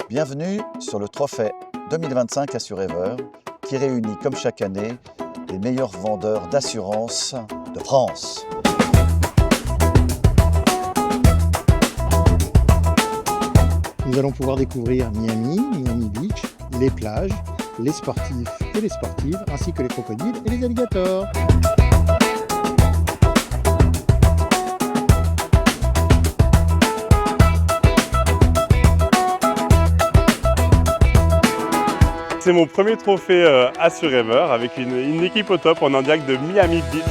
Bienvenue sur le trophée 2025 AssureEver qui réunit comme chaque année les meilleurs vendeurs d'assurance de France. Nous allons pouvoir découvrir Miami Beach, les plages, les sportifs et les sportives, ainsi que les crocodiles et les alligators. C'est mon premier trophée AssureEver avec une équipe au top. On est en direct de Miami Beach.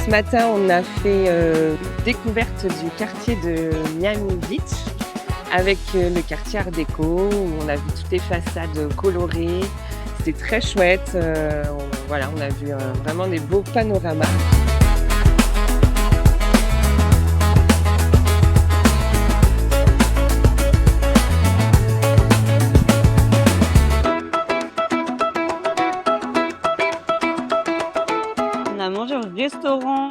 Ce matin, on a fait découverte du quartier de Miami Beach avec le quartier Art déco où on a vu toutes les façades colorées. C'était très chouette. Voilà, on a vu vraiment des beaux panoramas. On a mangé au restaurant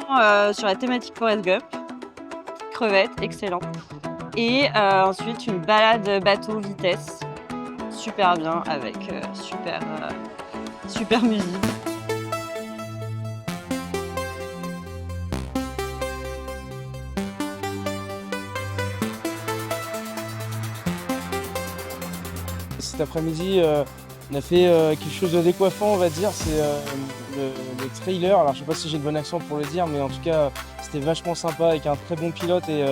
sur la thématique Forrest Gump. Crevettes, excellent. Et ensuite une balade bateau vitesse. Super bien avec super musique. Cet après-midi, on a fait quelque chose de décoiffant, on va dire. C'est le trailer. Alors, je sais pas si j'ai le bon accent pour le dire, mais en tout cas, c'était vachement sympa avec un très bon pilote et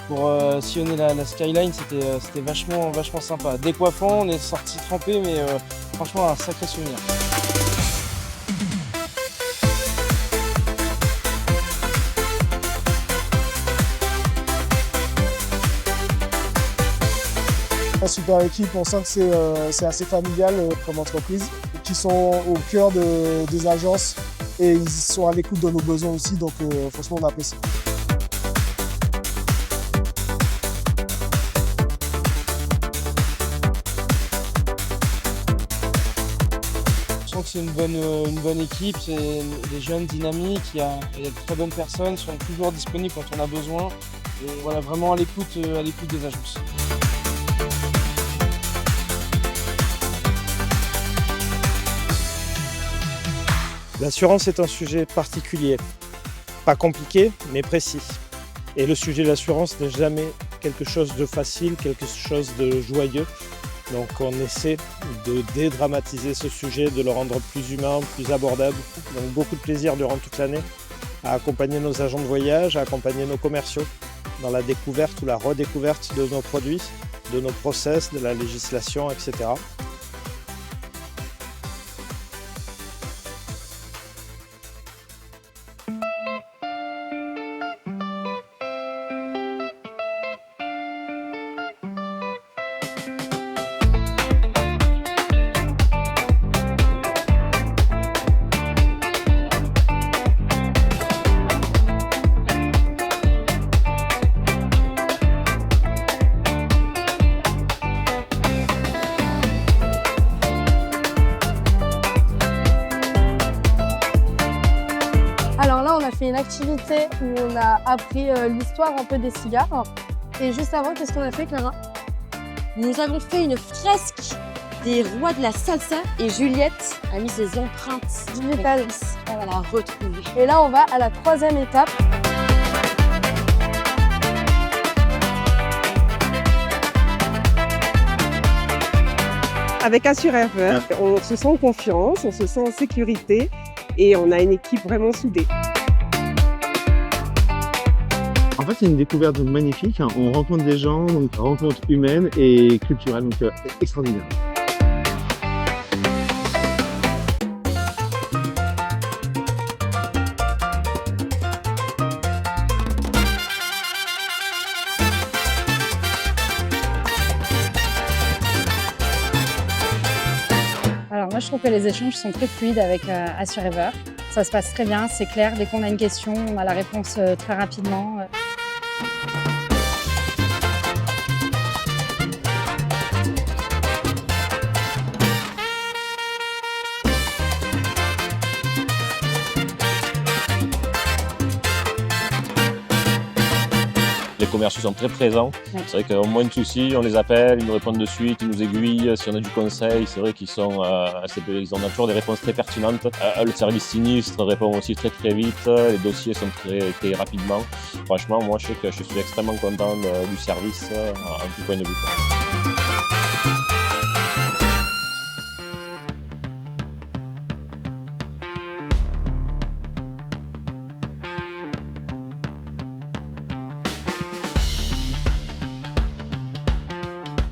pour sillonner la skyline, c'était vachement sympa. Décoiffant, on est sorti trempé, mais franchement, un sacré souvenir. Une super équipe, on sent que c'est assez familial comme entreprise, qui sont au cœur des agences et ils sont à l'écoute de nos besoins aussi, donc franchement on apprécie. Je sens que c'est une bonne équipe, c'est des jeunes dynamiques, il y a de très bonnes personnes, sont toujours disponibles quand on a besoin et voilà, vraiment à l'écoute des agences. L'assurance est un sujet particulier, pas compliqué, mais précis. Et le sujet de l'assurance n'est jamais quelque chose de facile, quelque chose de joyeux. Donc on essaie de dédramatiser ce sujet, de le rendre plus humain, plus abordable. Donc beaucoup de plaisir durant toute l'année à accompagner nos agents de voyage, à accompagner nos commerciaux dans la découverte ou la redécouverte de nos produits, de nos process, de la législation, etc. Alors là, on a fait une activité où on a appris l'histoire un peu des cigares. Et juste avant, qu'est-ce qu'on a fait, Clara? Nous avons fait une fresque des rois de la salsa et Juliette a mis ses empreintes digitales. On va la retrouver. Et là, on va à la troisième étape. Avec AssureEver, on se sent en confiance, on se sent en sécurité et on a une équipe vraiment soudée. En fait, c'est une découverte magnifique. On rencontre des gens, donc rencontre humaine et culturelle, donc extraordinaire. Alors moi je trouve que les échanges sont très fluides avec AssureEver. Ça se passe très bien, c'est clair, dès qu'on a une question, on a la réponse très rapidement. commerciaux sont très présents. Oui. C'est vrai qu'ils ont moins de soucis, on les appelle, ils nous répondent de suite, ils nous aiguillent. Si on a du conseil, c'est vrai qu'ils ils ont toujours des réponses très pertinentes. Le service sinistre répond aussi très très vite, les dossiers sont traités rapidement. Franchement, moi je sais que je suis extrêmement content du service en tout point de vue.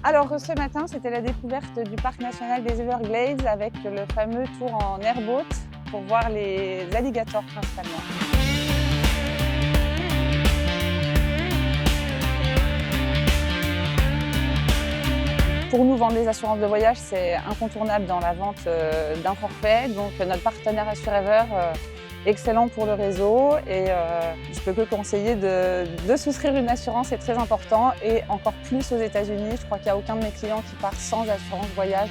Alors ce matin, c'était la découverte du parc national des Everglades avec le fameux tour en airboat pour voir les alligators principalement. Pour nous, vendre des assurances de voyage, c'est incontournable dans la vente d'un forfait. Donc notre partenaire AssureEver, excellent pour le réseau et je peux que conseiller de souscrire une assurance, c'est très important et encore plus aux États-Unis. Je crois qu'il n'y a aucun de mes clients qui part sans assurance voyage.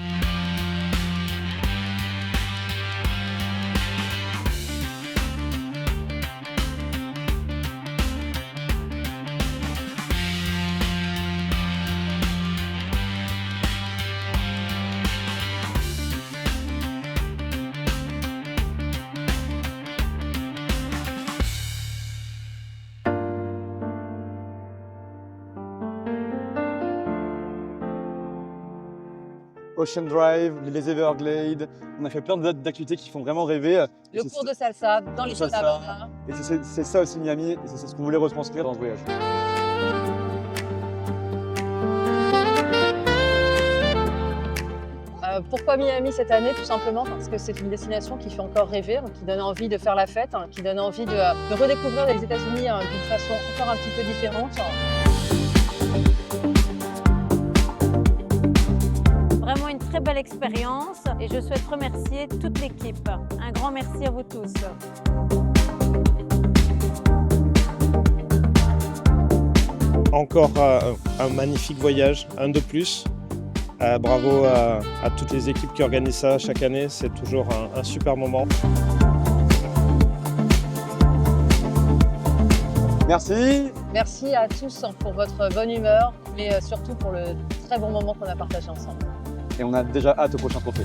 Ocean Drive, les Everglades, on a fait plein d'activités qui font vraiment rêver. Le cours de salsa dans les Sota. Et c'est ça aussi Miami, et c'est ce qu'on voulait retranscrire dans ce voyage. Pourquoi Miami cette année? Tout simplement parce que c'est une destination qui fait encore rêver, qui donne envie de faire la fête, qui donne envie de redécouvrir les États-Unis d'une façon encore un petit peu différente. Vraiment une très belle expérience et je souhaite remercier toute l'équipe. Un grand merci à vous tous. Encore un magnifique voyage, un de plus. Bravo à toutes les équipes qui organisent ça chaque année, c'est toujours un super moment. Merci. Merci à tous pour votre bonne humeur, mais surtout pour le très bon moment qu'on a partagé ensemble. Et on a déjà hâte au prochain trophée.